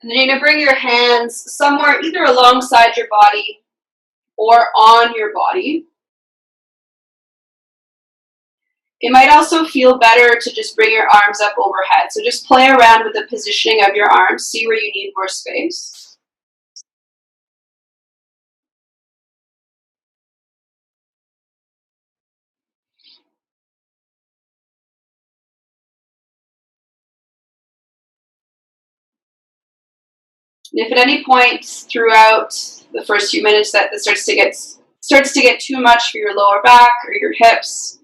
And then you're going to bring your hands somewhere either alongside your body or on your body. It might also feel better to just bring your arms up overhead. So just play around with the positioning of your arms, see where you need more space. And if at any point throughout the first few minutes that this starts to get too much for your lower back or your hips,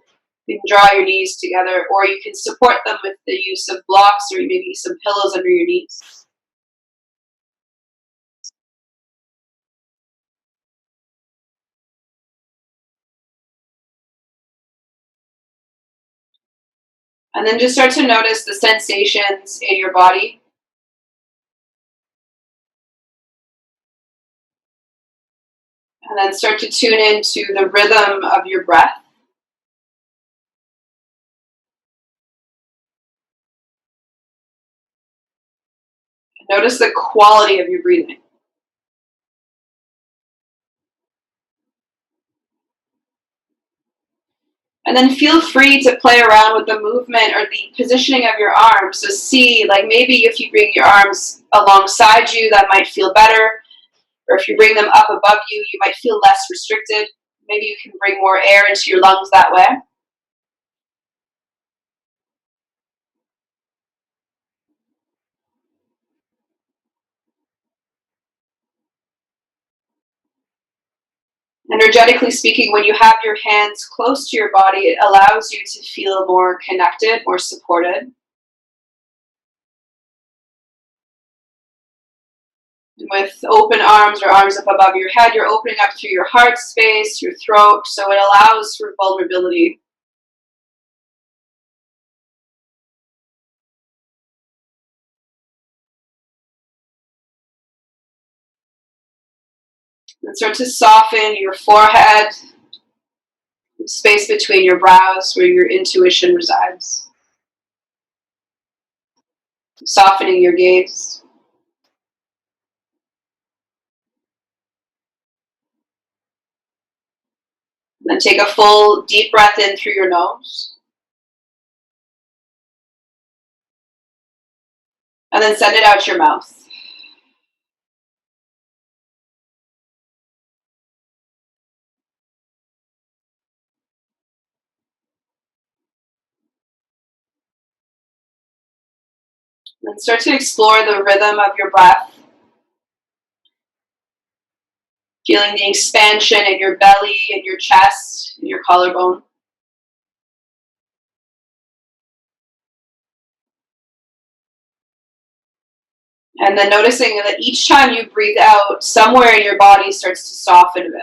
you can draw your knees together, or you can support them with the use of blocks or maybe some pillows under your knees. And then just start to notice the sensations in your body. And then start to tune into the rhythm of your breath. Notice the quality of your breathing. And then feel free to play around with the movement or the positioning of your arms. So see, like maybe if you bring your arms alongside you, that might feel better. Or if you bring them up above you, you might feel less restricted. Maybe you can bring more air into your lungs that way. Energetically speaking, when you have your hands close to your body, it allows you to feel more connected, more supported. With open arms or arms up above your head, you're opening up through your heart space, your throat, so it allows for vulnerability. And start to soften your forehead, the space between your brows where your intuition resides. Softening your gaze. And then take a full deep breath in through your nose. And then send it out your mouth. And then start to explore the rhythm of your breath. Feeling the expansion in your belly, in your chest, in your collarbone. And then noticing that each time you breathe out, somewhere in your body starts to soften a bit.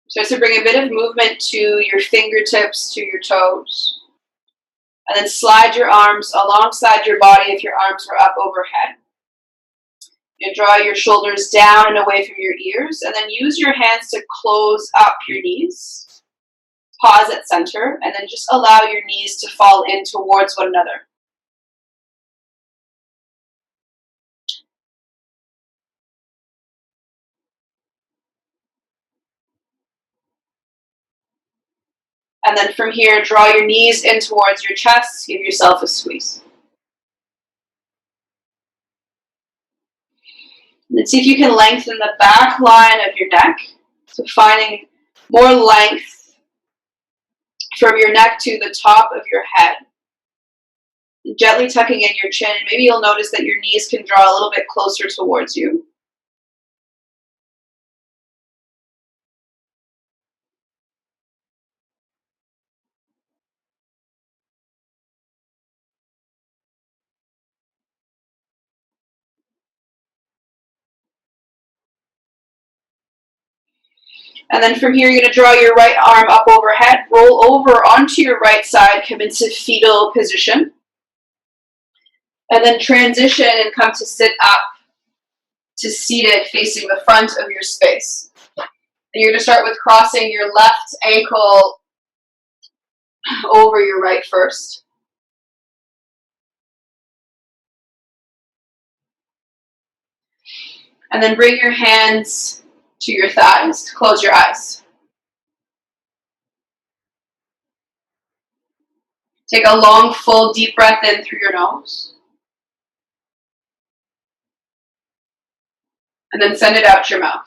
Start to bring a bit of movement to your fingertips, to your toes. And then slide your arms alongside your body if your arms are up overhead. And draw your shoulders down and away from your ears. And then use your hands to close up your knees. Pause at center. And then just allow your knees to fall in towards one another. And then from here, draw your knees in towards your chest. Give yourself a squeeze. And see if you can lengthen the back line of your neck. So finding more length from your neck to the top of your head. And gently tucking in your chin. And maybe you'll notice that your knees can draw a little bit closer towards you. And then from here, you're going to draw your right arm up overhead, roll over onto your right side, come into fetal position. And then transition and come to sit up to seated facing the front of your space. And you're going to start with crossing your left ankle over your right first. And then bring your hands to your thighs to close your eyes. Take a long, full, deep breath in through your nose. And then send it out your mouth.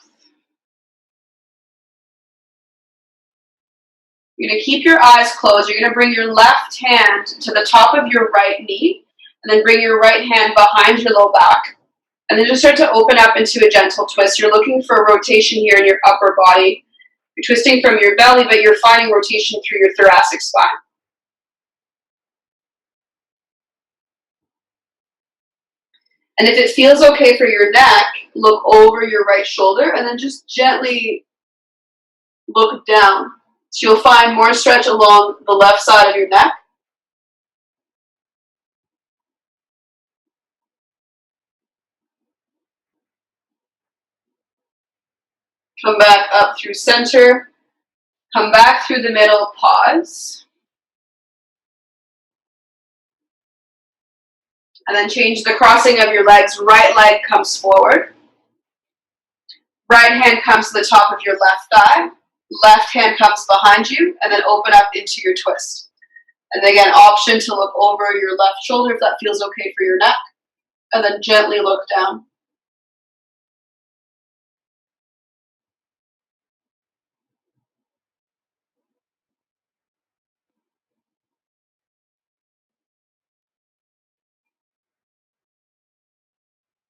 You're going to keep your eyes closed. You're going to bring your left hand to the top of your right knee, and then bring your right hand behind your low back. And then just start to open up into a gentle twist. You're looking for a rotation here in your upper body. You're twisting from your belly, but you're finding rotation through your thoracic spine. And if it feels okay for your neck, look over your right shoulder and then just gently look down. So you'll find more stretch along the left side of your neck. Come back up through center. Come back through the middle, pause. And then change the crossing of your legs. Right leg comes forward. Right hand comes to the top of your left thigh. Left hand comes behind you, and then open up into your twist. And again, option to look over your left shoulder if that feels okay for your neck. And then gently look down.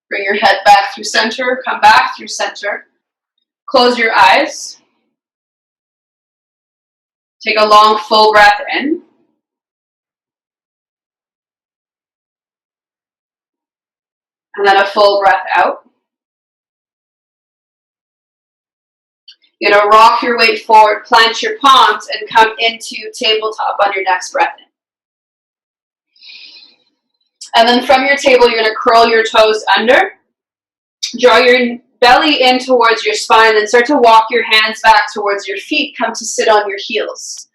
Bring your head back through center, come back through center. Close your eyes. Take a long, full breath in. And then a full breath out. You're going to rock your weight forward, plant your palms, and come into tabletop on your next breath in. And then from your table, you're going to curl your toes under. Draw your belly in towards your spine, and start to walk your hands back towards your feet. Come to sit on your heels.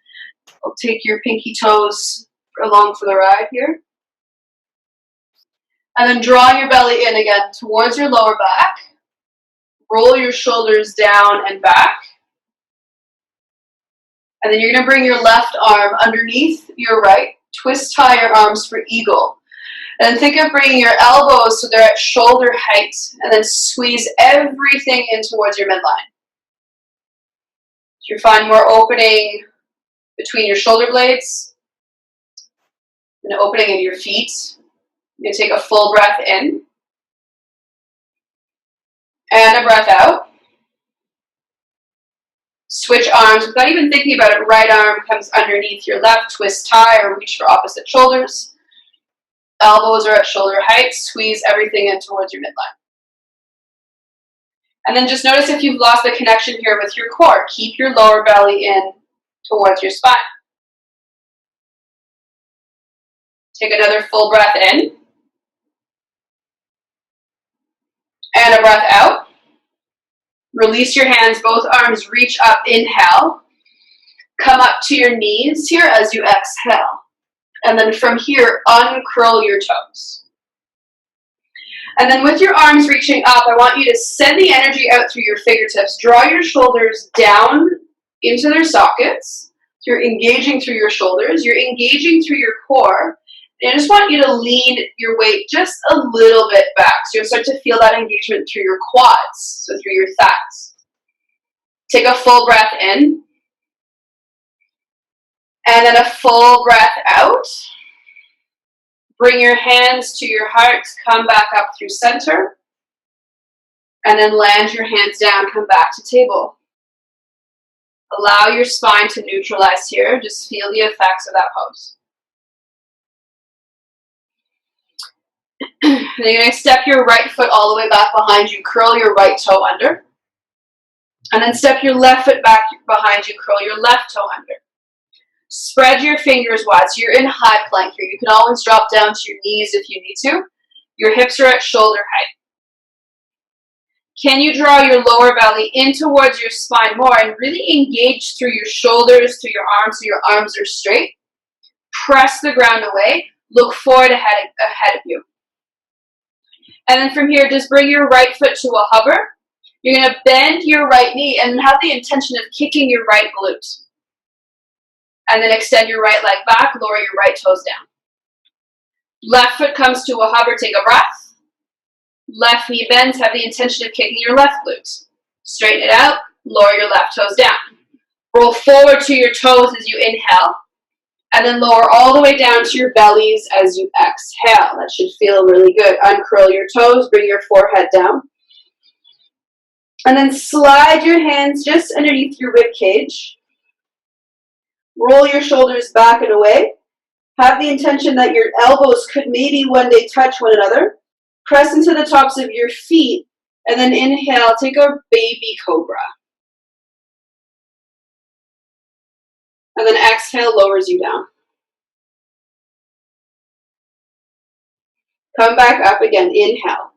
We'll take your pinky toes along for the ride here. And then draw your belly in again towards your lower back. Roll your shoulders down and back. And then you're going to bring your left arm underneath your right. Twist tie your arms for eagle. And then think of bringing your elbows so they're at shoulder height. And then squeeze everything in towards your midline. You find more opening between your shoulder blades. An opening in your feet. You're going to take a full breath in. And a breath out. Switch arms without even thinking about it. Right arm comes underneath your left. Twist tie or reach for opposite shoulders. Elbows are at shoulder height. Squeeze everything in towards your midline. And then just notice if you've lost the connection here with your core. Keep your lower belly in towards your spine. Take another full breath in. And a breath out. Release your hands, both arms reach up, inhale. Come up to your knees here as you exhale. And then from here, uncurl your toes. And then with your arms reaching up, I want you to send the energy out through your fingertips. Draw your shoulders down into their sockets. You're engaging through your shoulders. You're engaging through your core. And I just want you to lean your weight just a little bit back. So you'll start to feel that engagement through your quads, so through your thighs. Take a full breath in. And then a full breath out. Bring your hands to your heart. Come back up through center. And then land your hands down. Come back to table. Allow your spine to neutralize here. Just feel the effects of that pose. Then you're going to step your right foot all the way back behind you. Curl your right toe under. And then step your left foot back behind you, curl your left toe under. Spread your fingers wide, so you're in high plank here. You can always drop down to your knees if you need to. Your hips are at shoulder height. Can you draw your lower belly in towards your spine more and really engage through your shoulders, through your arms, so your arms are straight? Press the ground away. Look forward ahead of you. And then from here, just bring your right foot to a hover. You're going to bend your right knee and have the intention of kicking your right glute. And then extend your right leg back, lower your right toes down. Left foot comes to a hover, take a breath. Left knee bends, have the intention of kicking your left glute. Straighten it out, lower your left toes down. Roll forward to your toes as you inhale. And then lower all the way down to your bellies as you exhale. That should feel really good. Uncurl your toes, bring your forehead down. And then slide your hands just underneath your rib cage. Roll your shoulders back and away. Have the intention that your elbows could maybe one day touch one another. Press into the tops of your feet. And then inhale, take a baby cobra. And then exhale, lowers you down. Come back up again, inhale.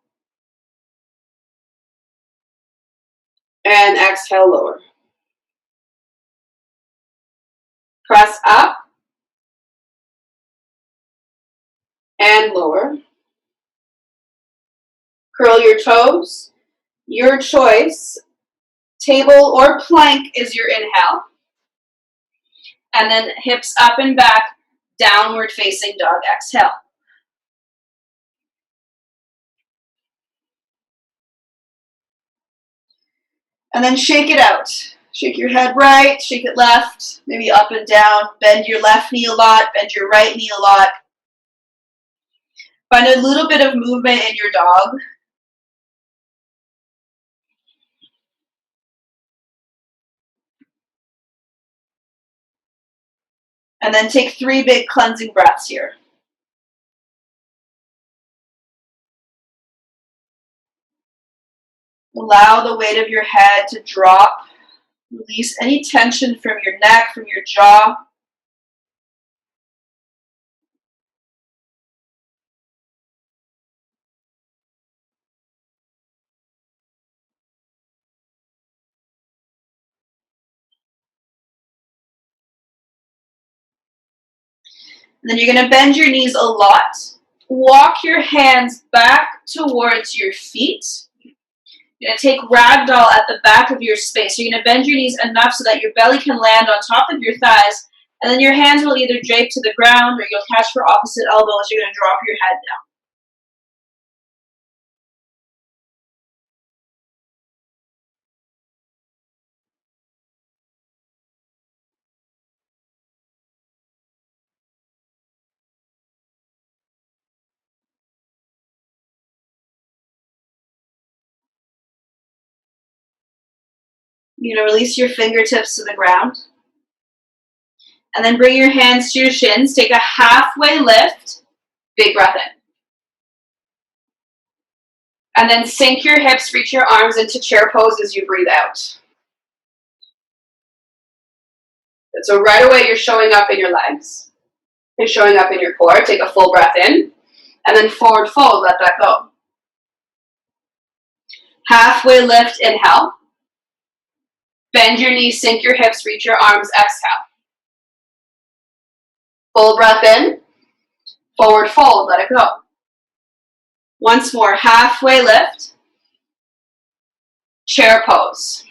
And exhale, lower. Press up. And lower. Curl your toes. Your choice. Table or plank is your inhale. And then hips up and back, downward facing dog, exhale. And then shake it out. Shake your head right, shake it left, maybe up and down. Bend your left knee a lot, bend your right knee a lot. Find a little bit of movement in your dog. And then take 3 big cleansing breaths here. Allow the weight of your head to drop. Release any tension from your neck, from your jaw. And then you're going to bend your knees a lot. Walk your hands back towards your feet. You're going to take ragdoll at the back of your space. So you're going to bend your knees enough so that your belly can land on top of your thighs. And then your hands will either drape to the ground or you'll catch for opposite elbows. You're going to drop your head down. You're going to release your fingertips to the ground. And then bring your hands to your shins. Take a halfway lift. Big breath in. And then sink your hips, reach your arms into chair pose as you breathe out. So right away you're showing up in your legs. You're showing up in your core. Take a full breath in. And then forward fold, let that go. Halfway lift, inhale. Bend your knees, sink your hips, reach your arms, exhale. Full breath in. Forward fold, let it go. Once more, halfway lift. Chair pose.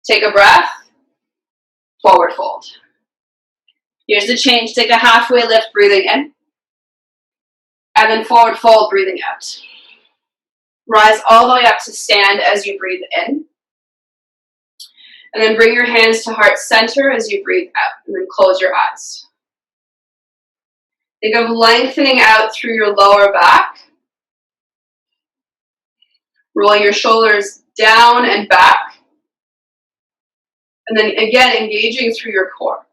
Take a breath. Forward fold. Here's the change. Take a halfway lift, breathing in. And then forward fold, breathing out. Rise all the way up to stand as you breathe in. And then bring your hands to heart center as you breathe out. And then close your eyes. Think of lengthening out through your lower back. Roll your shoulders down and back. And then again, engaging through your core.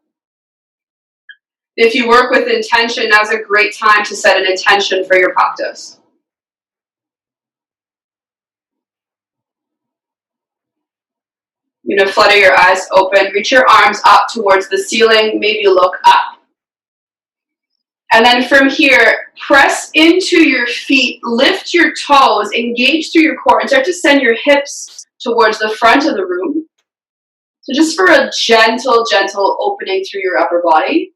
If you work with intention, now's a great time to set an intention for your practice. You're going to flutter your eyes open. Reach your arms up towards the ceiling. Maybe look up. And then from here, press into your feet. Lift your toes. Engage through your core. And start to send your hips towards the front of the room. So just for a gentle, gentle opening through your upper body.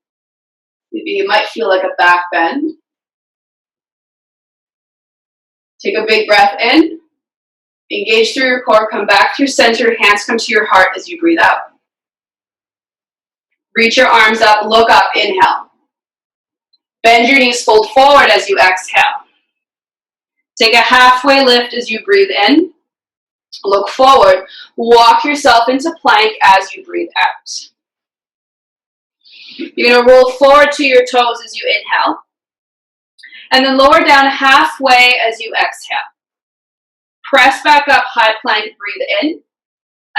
Maybe you might feel like a back bend. Take a big breath in. Engage through your core. Come back to your center. Hands come to your heart as you breathe out. Reach your arms up. Look up. Inhale. Bend your knees. Fold forward as you exhale. Take a halfway lift as you breathe in. Look forward. Walk yourself into plank as you breathe out. You're going to roll forward to your toes as you inhale. And then lower down halfway as you exhale. Press back up, high plank, breathe in.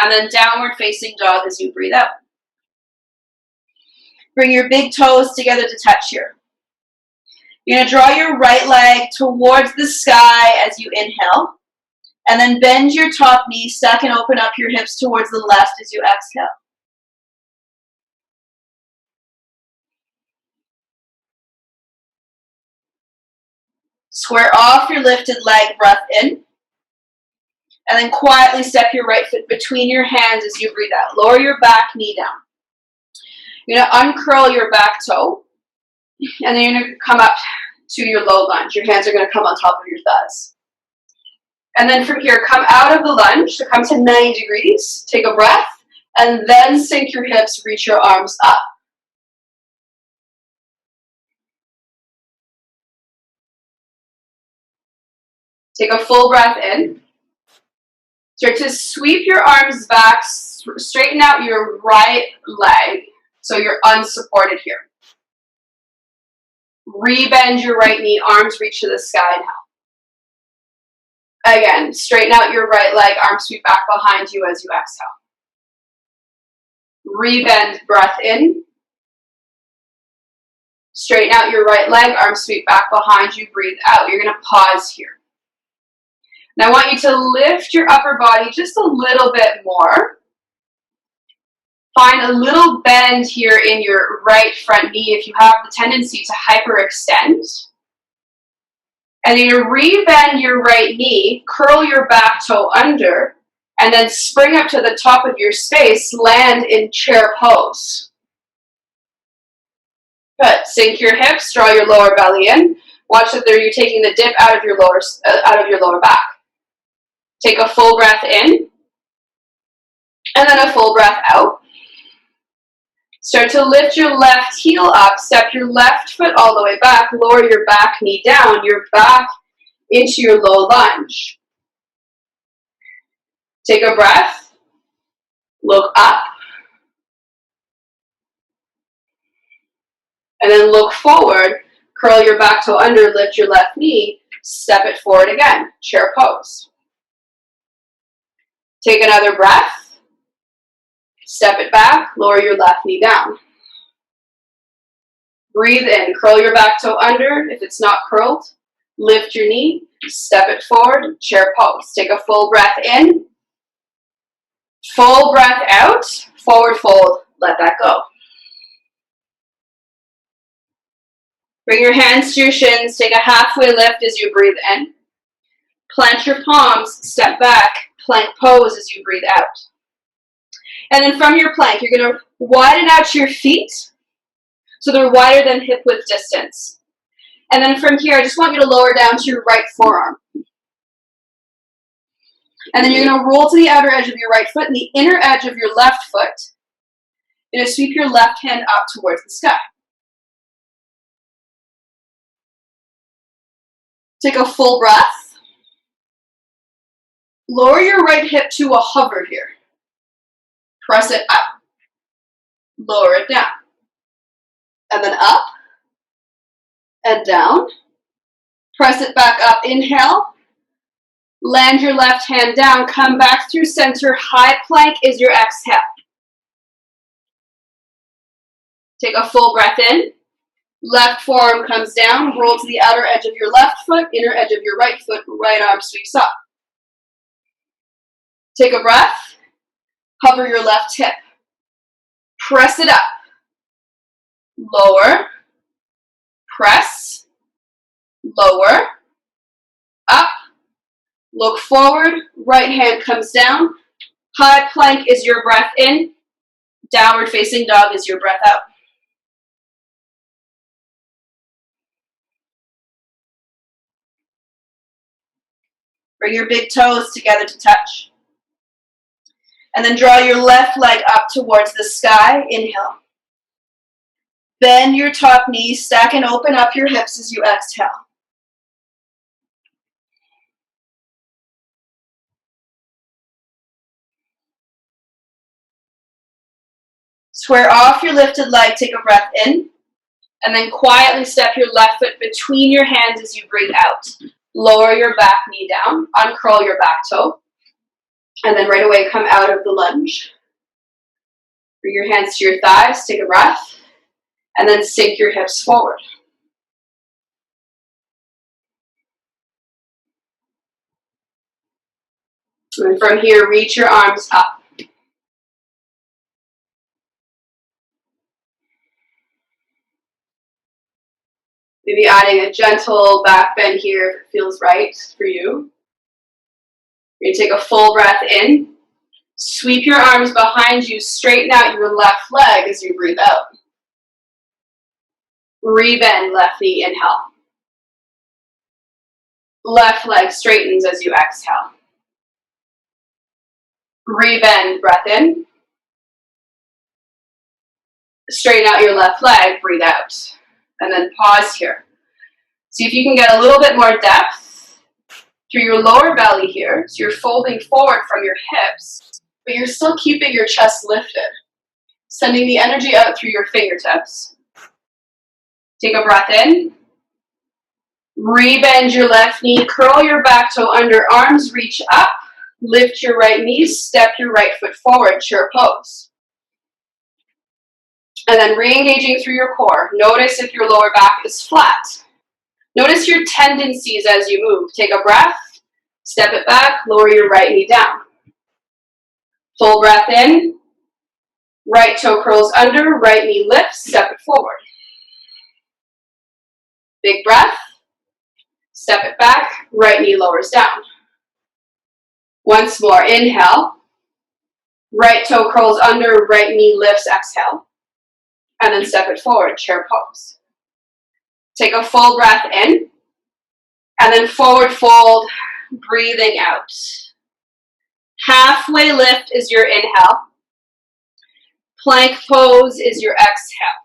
And then downward facing dog as you breathe out. Bring your big toes together to touch here. You're going to draw your right leg towards the sky as you inhale. And then bend your top knee, stack and open up your hips towards the left as you exhale. Square off your lifted leg, breath in. And then quietly step your right foot between your hands as you breathe out. Lower your back knee down. You're going to uncurl your back toe. And then you're going to come up to your low lunge. Your hands are going to come on top of your thighs. And then from here, come out of the lunge. So come to 90 degrees. Take a breath. And then sink your hips. Reach your arms up. Take a full breath in. Start to sweep your arms back. Straighten out your right leg. So you're unsupported here. Rebend your right knee. Arms reach to the sky now. Again, straighten out your right leg, arms sweep back behind you as you exhale. Rebend, breath in. Straighten out your right leg, arms sweep back behind you, breathe out. You're going to pause here. Now I want you to lift your upper body just a little bit more. Find a little bend here in your right front knee if you have the tendency to hyperextend. And then you rebend your right knee, curl your back toe under, and then spring up to the top of your space, land in chair pose. Good. Sink your hips, draw your lower belly in. Watch that you're taking the dip out of your lower back. Take a full breath in, and then a full breath out. Start to lift your left heel up, step your left foot all the way back, lower your back knee down, your back into your low lunge. Take a breath, look up, and then look forward, curl your back toe under, lift your left knee, step it forward again, chair pose. Take another breath. Step it back, lower your left knee down. Breathe in, curl your back toe under. If it's not curled, lift your knee, step it forward, chair pose. Take a full breath in, full breath out, forward fold, let that go. Bring your hands to your shins, take a halfway lift as you breathe in. Plant your palms, step back, plank pose as you breathe out. And then from your plank, you're going to widen out your feet so they're wider than hip width distance. And then from here, I just want you to lower down to your right forearm. And then you're going to roll to the outer edge of your right foot and the inner edge of your left foot. You're going to sweep your left hand up towards the sky. Take a full breath. Lower your right hip to a hover here. Press it up, lower it down, and then up and down. Press it back up, inhale, land your left hand down, come back through center, high plank is your exhale. Take a full breath in, left forearm comes down, roll to the outer edge of your left foot, inner edge of your right foot, right arm sweeps up. Take a breath. Hover your left hip. Press it up. Lower. Press. Lower. Up. Look forward. Right hand comes down. High plank is your breath in. Downward facing dog is your breath out. Bring your big toes together to touch. And then draw your left leg up towards the sky. Inhale. Bend your top knee, stack and open up your hips as you exhale. Square off your lifted leg, take a breath in, and then quietly step your left foot between your hands as you breathe out. Lower your back knee down, uncurl your back toe, and then right away come out of the lunge. Bring your hands to your thighs, take a breath, and then sink your hips forward. And from here, reach your arms up. Maybe adding a gentle back bend here if it feels right for you. You're going to take a full breath in. Sweep your arms behind you, straighten out your left leg as you breathe out. Rebend left knee, inhale. Left leg straightens as you exhale. Rebend, breath in. Straighten out your left leg, breathe out. And then pause here. See if you can get a little bit more depth through your lower belly here. So you're folding forward from your hips, but you're still keeping your chest lifted. Sending the energy out through your fingertips. Take a breath in. Rebend your left knee, curl your back toe under, arms reach up, lift your right knee, step your right foot forward, chair pose. And then re-engaging through your core. Notice if your lower back is flat. Notice your tendencies as you move. Take a breath, step it back, lower your right knee down. Full breath in, right toe curls under, right knee lifts, step it forward. Big breath, step it back, right knee lowers down. Once more, inhale, right toe curls under, right knee lifts, exhale. And then step it forward, chair pose. Take a full breath in, and then forward fold, breathing out. Halfway lift is your inhale. Plank pose is your exhale.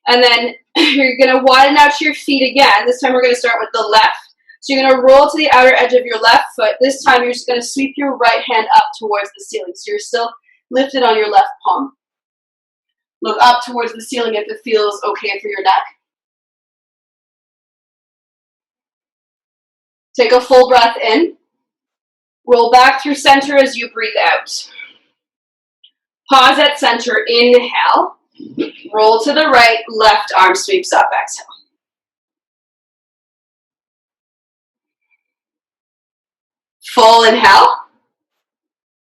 And then you're going to widen out your feet again. This time we're going to start with the left. So you're going to roll to the outer edge of your left foot. This time you're just going to sweep your right hand up towards the ceiling. So you're still lifted on your left palm. Look up towards the ceiling if it feels okay for your neck. Take a full breath in. Roll back through center as you breathe out. Pause at center, inhale. Roll to the right, left arm sweeps up, exhale. Full inhale.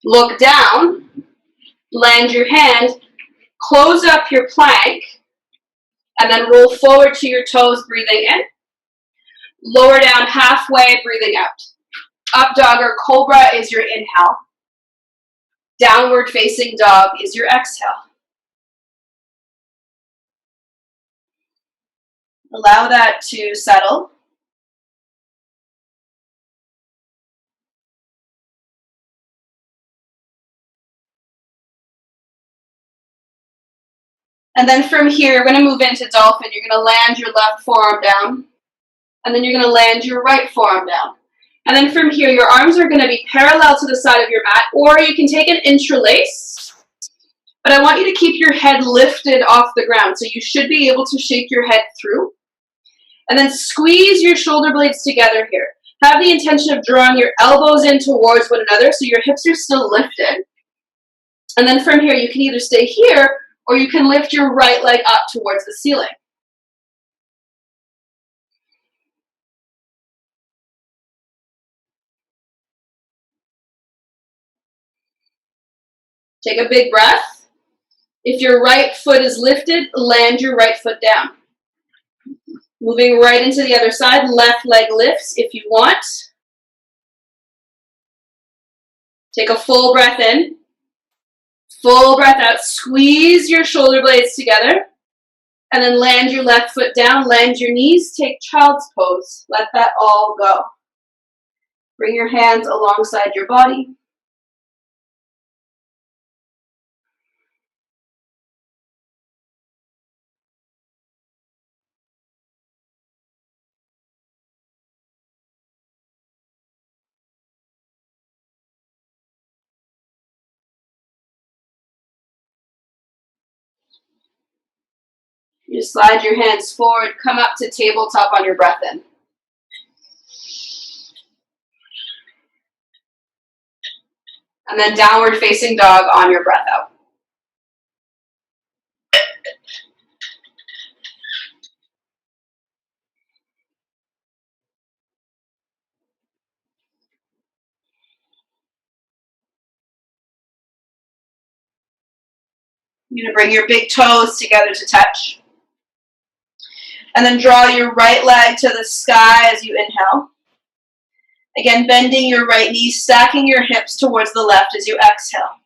Look down. Land your hand. Close up your plank. And then roll forward to your toes, breathing in. Lower down halfway, breathing out. Up dog or cobra is your inhale. Downward facing dog is your exhale. Allow that to settle. And then from here, you're going to move into dolphin. You're going to land your left forearm down. And then you're going to land your right forearm down. And then from here, your arms are going to be parallel to the side of your mat, or you can take an interlace. But I want you to keep your head lifted off the ground. So you should be able to shake your head through. And then squeeze your shoulder blades together here. Have the intention of drawing your elbows in towards one another so your hips are still lifted. And then from here, you can either stay here or you can lift your right leg up towards the ceiling. Take a big breath. If your right foot is lifted, land your right foot down. Moving right into the other side, left leg lifts if you want. Take a full breath in. Full breath out. Squeeze your shoulder blades together. And then land your left foot down. Land your knees. Take child's pose. Let that all go. Bring your hands alongside your body. You slide your hands forward, come up to tabletop on your breath in. And then downward facing dog on your breath out. You're going to bring your big toes together to touch. And then draw your right leg to the sky as you inhale. Again, bending your right knee, stacking your hips towards the left as you exhale.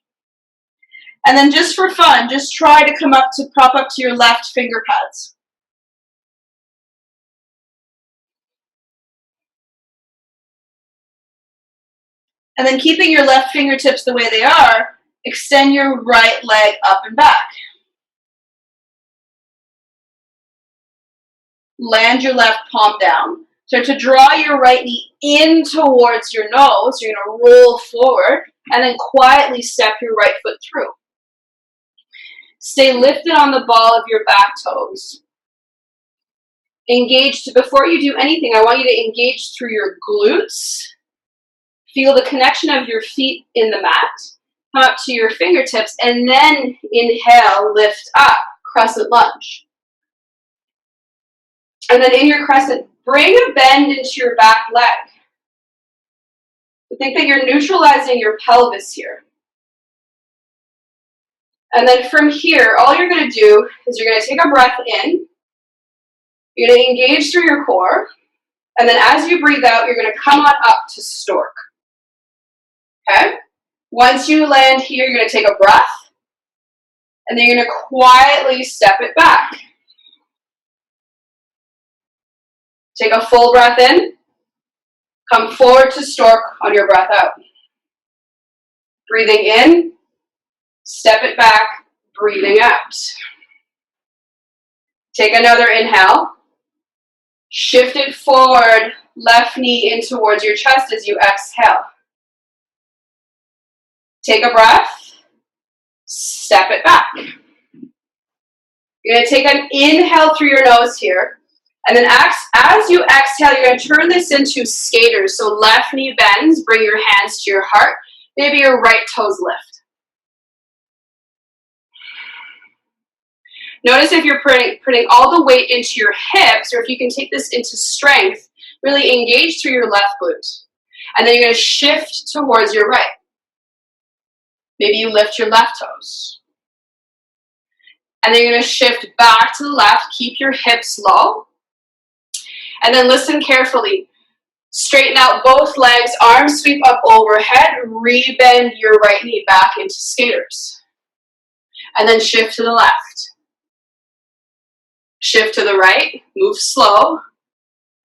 And then just for fun, just try to come up to prop up to your left finger pads. And then keeping your left fingertips the way they are, extend your right leg up and back. Land your left palm down. So to draw your right knee in towards your nose, you're going to roll forward and then quietly step your right foot through. Stay lifted on the ball of your back toes. Engage, before you do anything, I want you to engage through your glutes. Feel the connection of your feet in the mat. Come up to your fingertips and then inhale, lift up, crescent lunge. And then in your crescent, bring a bend into your back leg. So think that you're neutralizing your pelvis here. And then from here, all you're going to do is you're going to take a breath in. You're going to engage through your core. And then as you breathe out, you're going to come on up to stork. Okay? Once you land here, you're going to take a breath. And then you're going to quietly step it back. Take a full breath in. Come forward to stork on your breath out. Breathing in. Step it back. Breathing out. Take another inhale. Shift it forward. Left knee in towards your chest as you exhale. Take a breath. Step it back. You're going to take an inhale through your nose here. And then as you exhale, you're going to turn this into skaters. So left knee bends, bring your hands to your heart. Maybe your right toes lift. Notice if you're putting all the weight into your hips, or if you can take this into strength, really engage through your left glute. And then you're going to shift towards your right. Maybe you lift your left toes. And then you're going to shift back to the left. Keep your hips low. And then listen carefully. Straighten out both legs, arms sweep up overhead, rebend your right knee back into skaters. And then shift to the left. Shift to the right, move slow.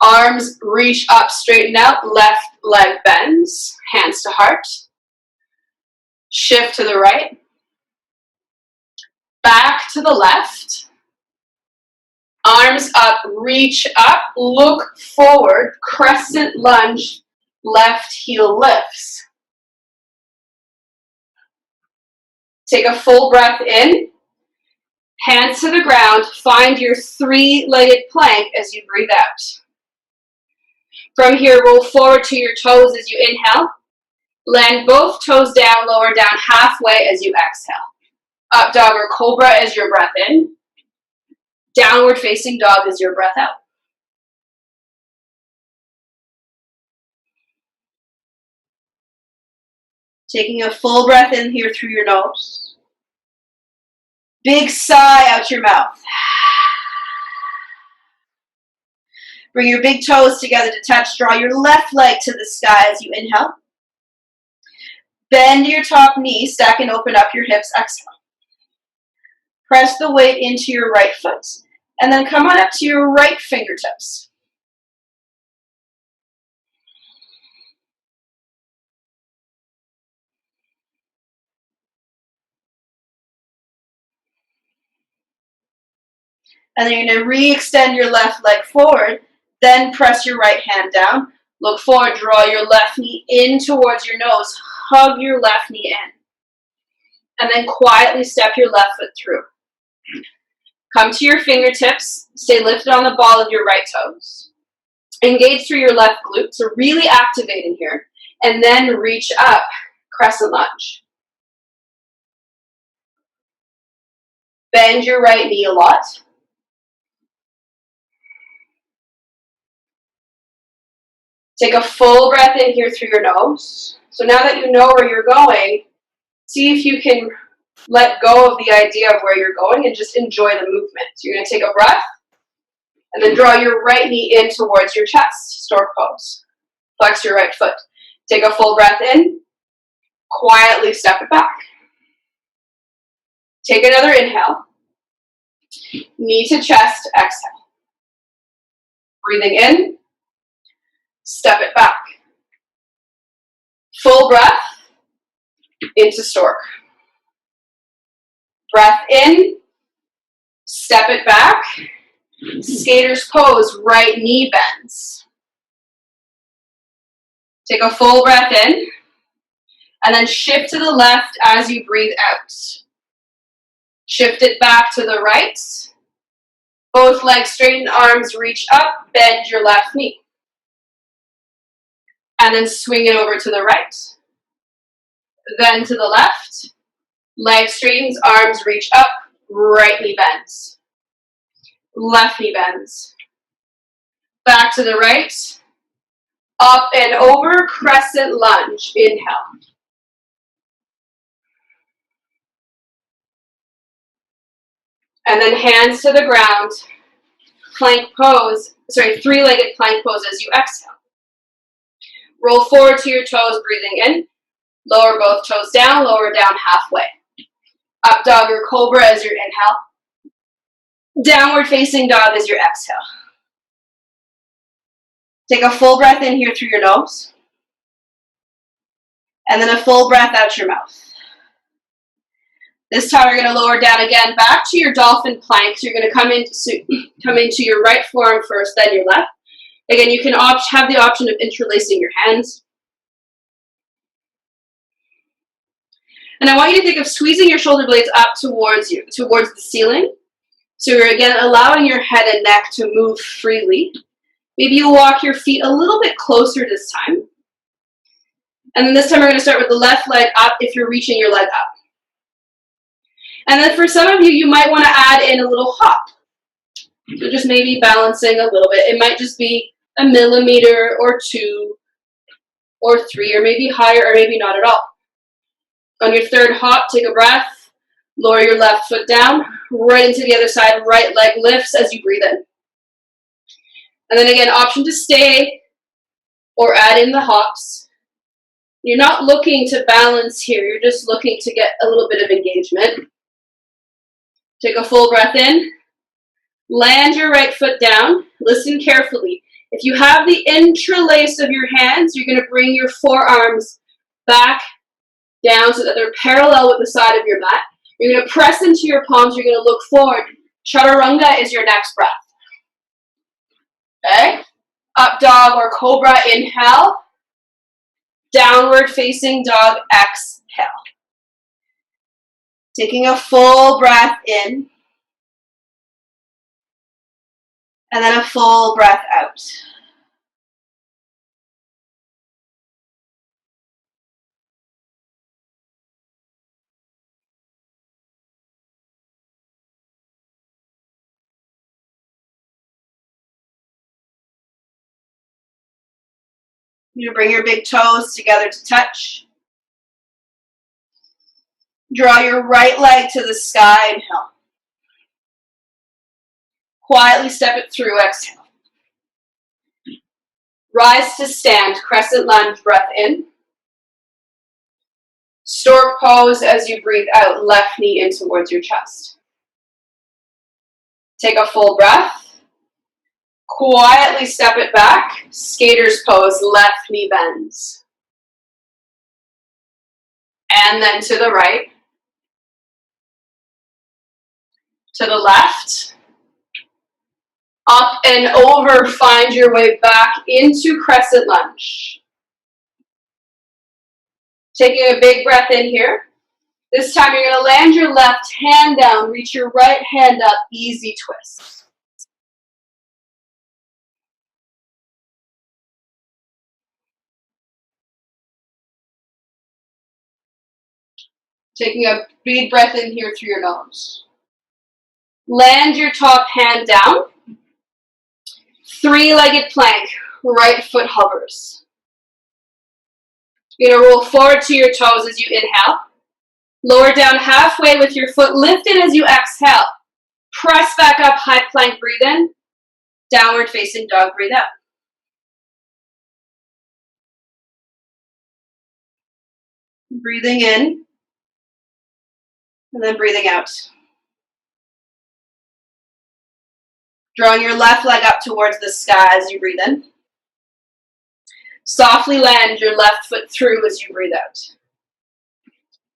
Arms reach up, straighten out, left leg bends, hands to heart. Shift to the right. Back to the left. Arms up, reach up, look forward, crescent lunge, left heel lifts. Take a full breath in, hands to the ground, find your three-legged plank as you breathe out. From here, roll forward to your toes as you inhale, land both toes down, lower down halfway as you exhale. Up dog or cobra as your breath in. Downward facing dog as your breath out. Taking a full breath in here through your nose. Big sigh out your mouth. Bring your big toes together to touch. Draw your left leg to the sky as you inhale. Bend your top knee, stack and open up your hips. Exhale. Press the weight into your right foot, and then come on up to your right fingertips. And then you're going to re-extend your left leg forward, then press your right hand down. Look forward, draw your left knee in towards your nose, hug your left knee in. And then quietly step your left foot through. Come to your fingertips, stay lifted on the ball of your right toes. Engage through your left glute, so really activating here. And then reach up, crescent lunge. Bend your right knee a lot. Take a full breath in here through your nose. So now that you know where you're going, see if you can let go of the idea of where you're going and just enjoy the movement. So you're going to take a breath and then draw your right knee in towards your chest, stork pose. Flex your right foot. Take a full breath in, quietly step it back. Take another inhale. Knee to chest, exhale. Breathing in, step it back. Full breath into stork. Breath in, step it back. Skater's pose, right knee bends. Take a full breath in, and then shift to the left as you breathe out. Shift it back to the right. Both legs straighten, arms reach up, bend your left knee. And then swing it over to the right. Then to the left. Leg straightens, arms reach up, right knee bends. Left knee bends. Back to the right. Up and over, crescent lunge. Inhale. And then hands to the ground. Plank pose, three-legged plank pose as you exhale. Roll forward to your toes, breathing in. Lower both toes down, lower down halfway. Up dog or cobra as your inhale. Downward facing dog as your exhale. Take a full breath in here through your nose. And then a full breath out your mouth. This time you're going to lower down again, back to your dolphin plank. So you're going to come into your right forearm first, then your left. Again, you can have the option of interlacing your hands. And I want you to think of squeezing your shoulder blades up towards the ceiling. So you're again allowing your head and neck to move freely. Maybe you walk your feet a little bit closer this time. And then this time we're going to start with the left leg up if you're reaching your leg up. And then for some of you, you might want to add in a little hop. So just maybe balancing a little bit. It might just be a millimeter or 2 or 3 or maybe higher or maybe not at all. On your third hop, take a breath. Lower your left foot down, right into the other side. Right leg lifts as you breathe in. And then again, option to stay or add in the hops. You're not looking to balance here. You're just looking to get a little bit of engagement. Take a full breath in. Land your right foot down. Listen carefully. If you have the interlace of your hands, you're going to bring your forearms back down so that they're parallel with the side of your mat. You're going to press into your palms. You're going to look forward. Chaturanga is your next breath. Okay? Up dog or cobra, inhale. Downward facing dog, exhale. Taking a full breath in. And then a full breath out. You're going to bring your big toes together to touch. Draw your right leg to the sky, inhale. Quietly step it through, exhale. Rise to stand, crescent lunge, breath in. Stork pose as you breathe out, left knee in towards your chest. Take a full breath. Quietly step it back, skater's pose, left knee bends. And then to the right. To the left. Up and over, find your way back into crescent lunge. Taking a big breath in here. This time you're going to land your left hand down, reach your right hand up, easy twist. Taking a big breath in here through your nose. Land your top hand down. Three-legged plank, right foot hovers. You're going to roll forward to your toes as you inhale. Lower down halfway with your foot lifted as you exhale. Press back up, high plank, breathe in. Downward facing dog, breathe out. Breathing in. And then breathing out. Drawing your left leg up towards the sky as you breathe in. Softly land your left foot through as you breathe out.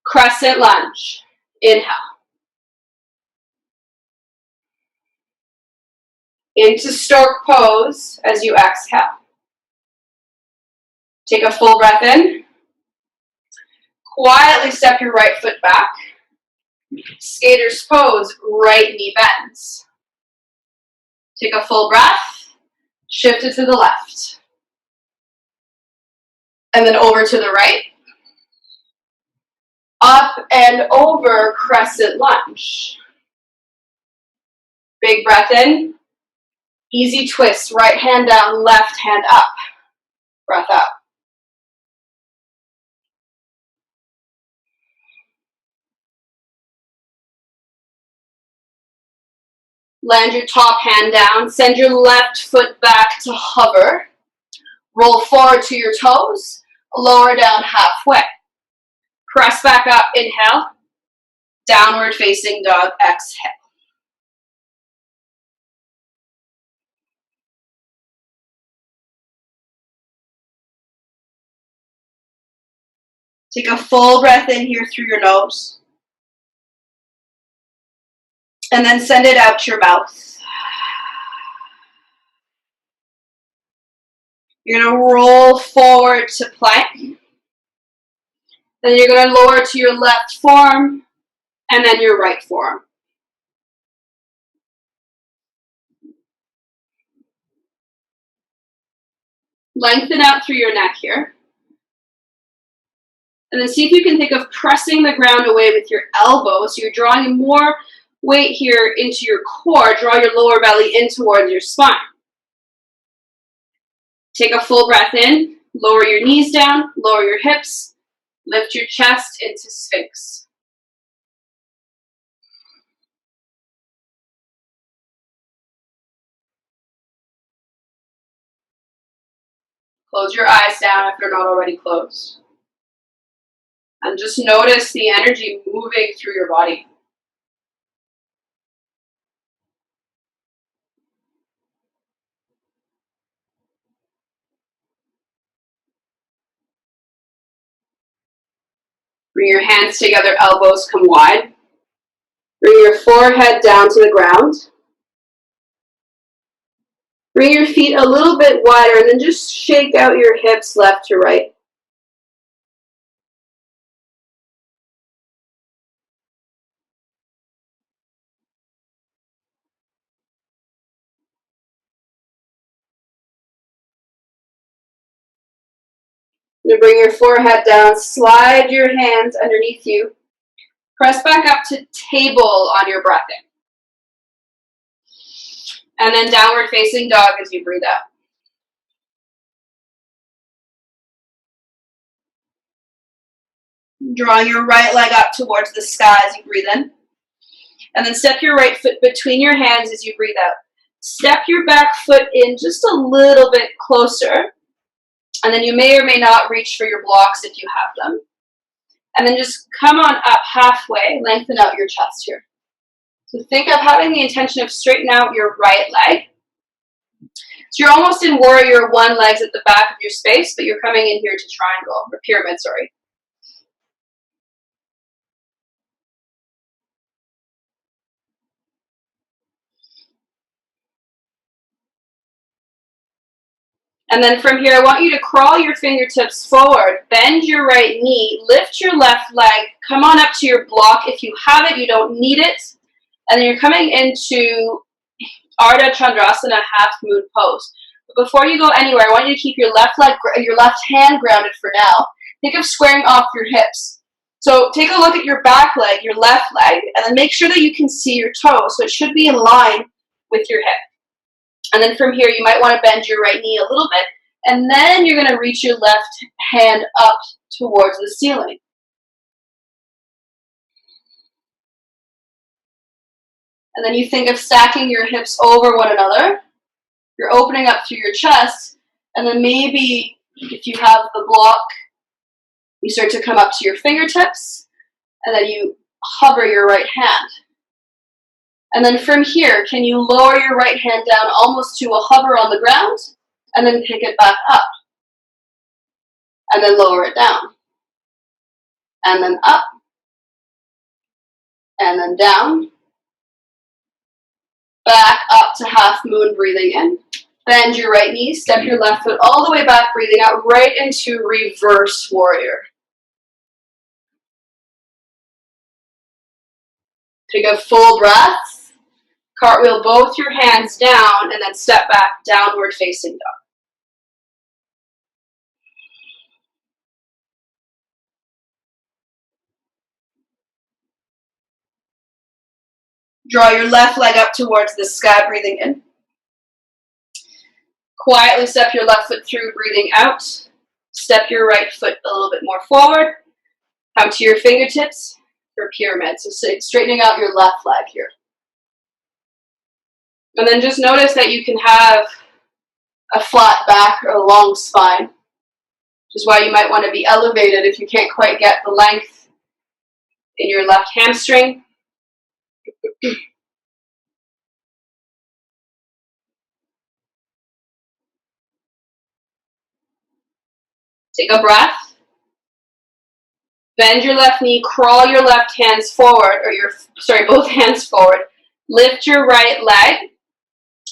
Crescent lunge. Inhale. Into stork pose as you exhale. Take a full breath in. Quietly step your right foot back. Skater's pose, right knee bends. Take a full breath. Shift it to the left. And then over to the right. Up and over, crescent lunge. Big breath in. Easy twist, right hand down, left hand up. Breath out. Land your top hand down, send your left foot back to hover. Roll forward to your toes, lower down halfway. Press back up, inhale. Downward facing dog, exhale. Take a full breath in here through your nose. And then send it out your mouth. You're going to roll forward to plank. Then you're going to lower to your left forearm and then your right forearm. Lengthen out through your neck here. And then see if you can think of pressing the ground away with your elbow. So you're drawing more weight here into your core. Draw your lower belly in towards your spine. Take a full breath in. Lower your knees down. Lower your hips. Lift your chest into Sphinx. Close your eyes down if they're not already closed. And just notice the energy moving through your body. Bring your hands together, elbows come wide. Bring your forehead down to the ground. Bring your feet a little bit wider and then just shake out your hips left to right. You're going to bring your forehead down, slide your hands underneath you. Press back up to table on your breath in. And then downward facing dog as you breathe out. Drawing your right leg up towards the sky as you breathe in. And then step your right foot between your hands as you breathe out. Step your back foot in just a little bit closer. And then you may or may not reach for your blocks if you have them. And then just come on up halfway, lengthen out your chest here. So think of having the intention of straightening out your right leg. So you're almost in warrior one, legs at the back of your space, but you're coming in here to triangle, or pyramid, sorry. And then from here, I want you to crawl your fingertips forward, bend your right knee, lift your left leg, come on up to your block. If you have it, you don't need it. And then you're coming into Ardha Chandrasana, half moon pose. But before you go anywhere, I want you to keep your left hand grounded for now. Think of squaring off your hips. So take a look at your back leg, your left leg, and then make sure that you can see your toes. So it should be in line with your hip. And then from here, you might want to bend your right knee a little bit, and then you're going to reach your left hand up towards the ceiling. And then you think of stacking your hips over one another. You're opening up through your chest, and then maybe if you have the block, you start to come up to your fingertips, and then you hover your right hand. And then from here, can you lower your right hand down almost to a hover on the ground, and then pick it back up, and then lower it down, and then up, and then down, back up to half moon, breathing in. Bend your right knee, step your left foot all the way back, breathing out right into reverse warrior. Take a full breath. Cartwheel both your hands down, and then step back, downward facing dog. Draw your left leg up towards the sky, breathing in. Quietly step your left foot through, breathing out. Step your right foot a little bit more forward. Come to your fingertips for pyramid. So straightening out your left leg here. And then just notice that you can have a flat back or a long spine, which is why you might want to be elevated if you can't quite get the length in your left hamstring. Take a breath. Bend your left knee, crawl your left hands forward, both hands forward. Lift your right leg.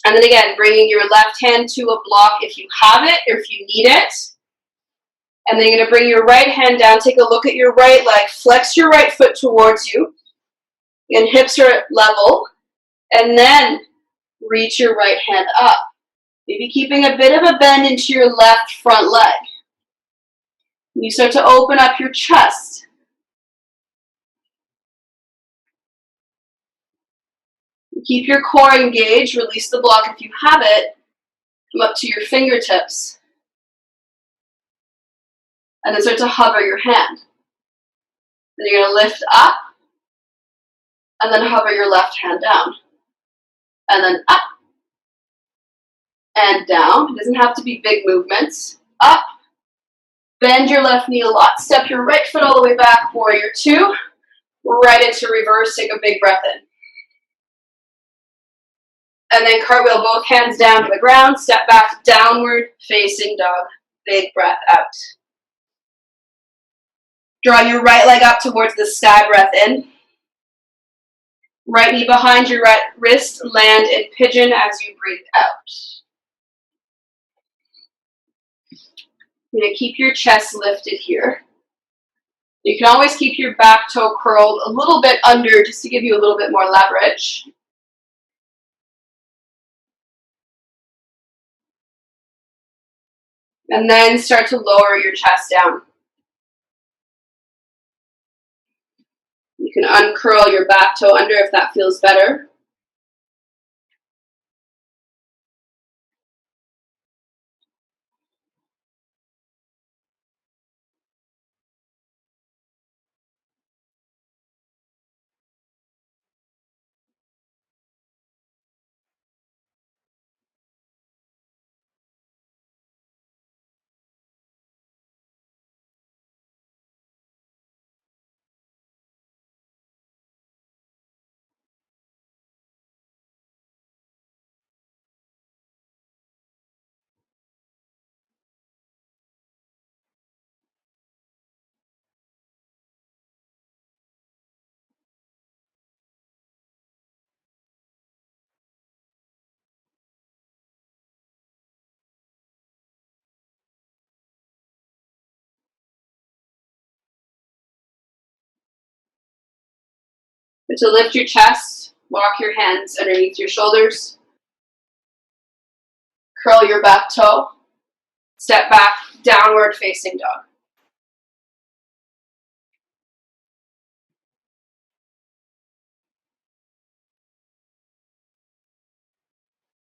And then again, bringing your left hand to a block if you have it or if you need it. And then you're going to bring your right hand down. Take a look at your right leg. Flex your right foot towards you. And hips are level. And then reach your right hand up. Maybe keeping a bit of a bend into your left front leg. You start to open up your chest. Keep your core engaged. Release the block if you have it. Come up to your fingertips. And then start to hover your hand. Then you're going to lift up. And then hover your left hand down. And then up. And down. It doesn't have to be big movements. Up. Bend your left knee a lot. Step your right foot all the way back. Warrior two. Right into reverse. Take a big breath in. And then cartwheel both hands down to the ground. Step back, downward facing dog. Big breath out. Draw your right leg up towards the sky, breath in. Right knee behind your right wrist, land in pigeon as you breathe out. You're going to keep your chest lifted here. You can always keep your back toe curled a little bit under just to give you a little bit more leverage. And then start to lower your chest down. You can uncurl your back toe under if that feels better. But to lift your chest, walk your hands underneath your shoulders. Curl your back toe. Step back, downward facing dog.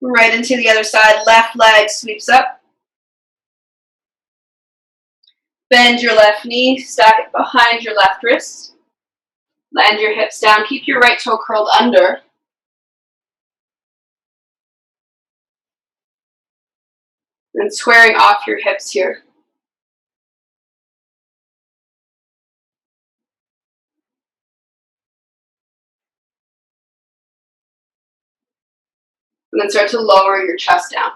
Right into the other side, left leg sweeps up. Bend your left knee, stack it behind your left wrist. Land your hips down, keep your right toe curled under. And squaring off your hips here. And then start to lower your chest down.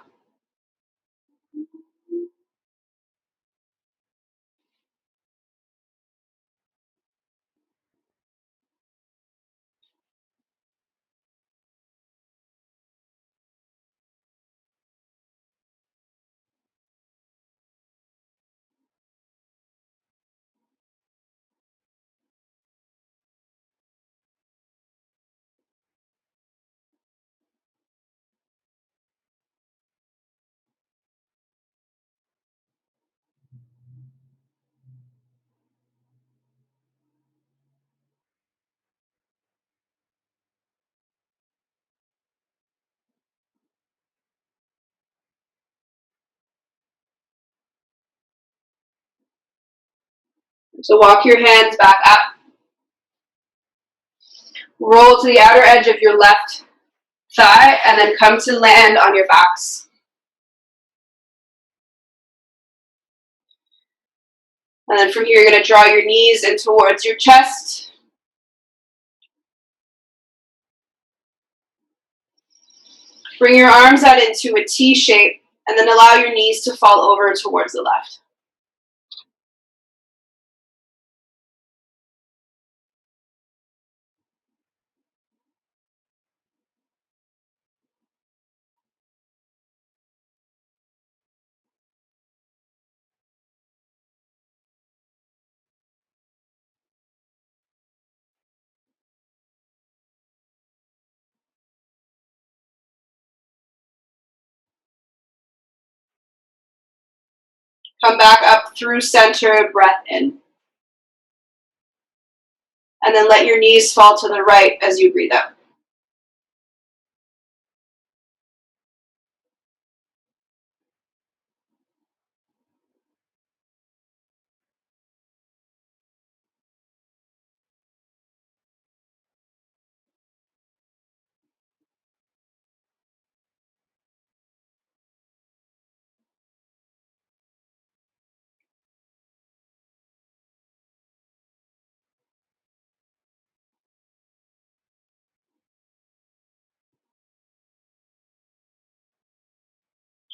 So walk your hands back up. Roll to the outer edge of your left thigh and then come to land on your backs. And then from here, you're going to draw your knees in towards your chest. Bring your arms out into a T shape and then allow your knees to fall over towards the left. Come back up through center, breath in. And then let your knees fall to the right as you breathe out.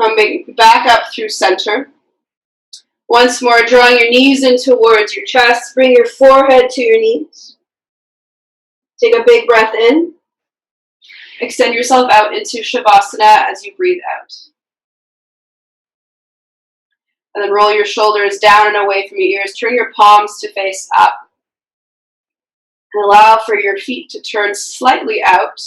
Coming back up through center. Once more, drawing your knees in towards your chest. Bring your forehead to your knees. Take a big breath in. Extend yourself out into Shavasana as you breathe out. And then roll your shoulders down and away from your ears. Turn your palms to face up. And allow for your feet to turn slightly out.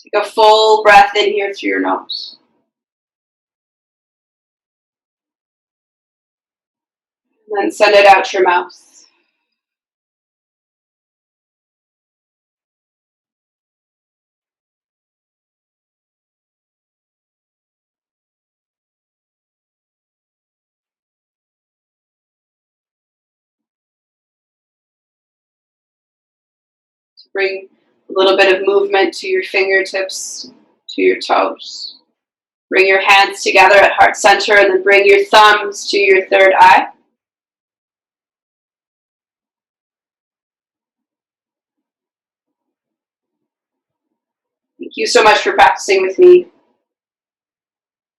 Take a full breath in here through your nose. And then send it out your mouth. So bring a little bit of movement to your fingertips, to your toes. Bring your hands together at heart center and then bring your thumbs to your third eye. Thank you so much for practicing with me.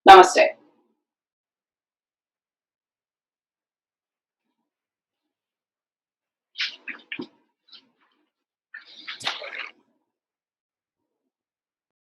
Namaste.